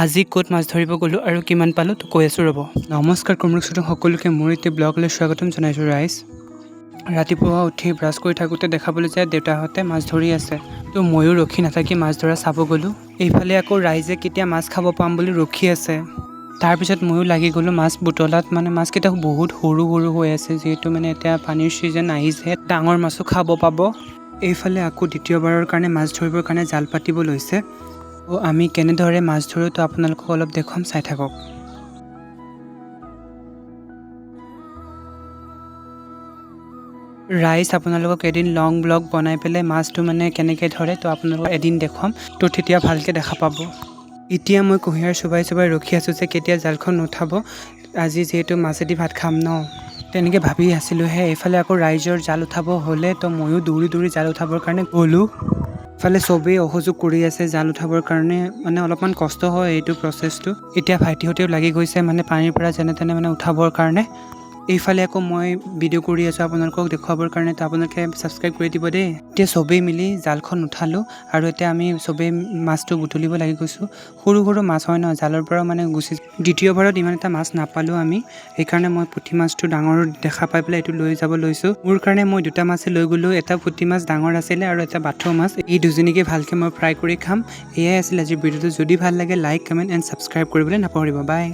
আজি ক'ত মাছ ধৰিব গ'লোঁ আৰু কিমান পালোঁ তো কৈ আছোঁ ৰ'ব। নমস্কাৰ কমৰক সকলোকে মোৰ এতিয়া ব্লগলৈ স্বাগতম জনাইছোঁ ৰাইজ। ৰাতিপুৱা উঠি ব্ৰাছ কৰি থাকোঁতে দেখাবলৈ যায় দেউতাহঁতে মাছ ধৰি আছে। তো ময়ো ৰখি নাথাকি মাছ ধৰা চাব গ'লোঁ। এইফালে আকৌ ৰাইজে কেতিয়া মাছ খাব পাম বুলি ৰখি আছে। তাৰপিছত ময়ো লাগি গ'লোঁ মাছ বুটলাত। মানে মাছকেইটা বহুত সৰু সৰু হৈ আছে, যিহেতু মানে এতিয়া পানীৰ ছিজন আহিছে, ডাঙৰ মাছো খাব পাব। এইফালে আকৌ দ্বিতীয়বাৰৰ কাৰণে মাছ ধৰিবৰ কাৰণে জাল পাতিব লৈছে। আমি কেনেদৰে মাছ ধৰোঁ তো আপোনালোকক অলপ দেখুৱাম, চাই থাকক। ৰাইজ আপোনালোকক এদিন লং ব্লগ বনাই পেলাই মাছটো মানে কেনেকৈ ধৰে তো আপোনালোকক এদিন দেখুৱাম, তো তেতিয়া ভালকৈ দেখা পাব। এতিয়া মই কুঁহিয়াৰ চোবাই চোবাই ৰখি আছোঁ যে কেতিয়া জালখন নুঠাব, আজি যিহেতু মাছেদি ভাত খাম ন, তেনেকৈ ভাবি আছিলোঁহে। এইফালে আকৌ ৰাইজৰ জাল উঠাব হ'লে তো ময়ো দৌৰি দৌৰি জাল উঠাবৰ কাৰণে গ'লোঁ। ইফালে চবেই অসযোগ কৰি আছে জাল উঠাবৰ কাৰণে, মানে অলপমান কষ্ট হয় এইটো প্ৰচেছটো। এতিয়া ভাইটিহঁতেও লাগি গৈছে মানে পানীৰ পৰা যেনে তেনে মানে উঠাবৰ কাৰণে। এইফালে আকৌ মই ভিডিঅ' কৰি আছোঁ আপোনালোকক দেখুৱাবৰ কাৰণে, তো আপোনালোকে ছাবস্ক্ৰাইব কৰি দিব দেই। এতিয়া চবেই মিলি জালখন উঠালোঁ আৰু এতিয়া আমি চবেই মাছটো বুটলিব লাগি গৈছোঁ। সৰু সৰু মাছ হয় ন, জালৰ পৰা মানে গুচি। দ্বিতীয়বাৰত ইমান এটা মাছ নাপালোঁ আমি, সেইকাৰণে মই পুঠি মাছটো ডাঙৰ দেখা পাই পেলাই এইটো লৈ যাব লৈছোঁ। মোৰ কাৰণে মই দুটা মাছে লৈ গ'লোঁ, এটা পুঠি মাছ ডাঙৰ আছিলে আৰু এটা বাথৌ মাছ। এই দুজনীকে ভালকৈ মই ফ্ৰাই কৰি খাম। এয়াই আছিল আজিৰ ভিডিঅ'টো। যদি ভাল লাগে লাইক, কমেণ্ট এণ্ড ছাবস্ক্ৰাইব কৰিবলৈ নাপাহৰিব। বাই।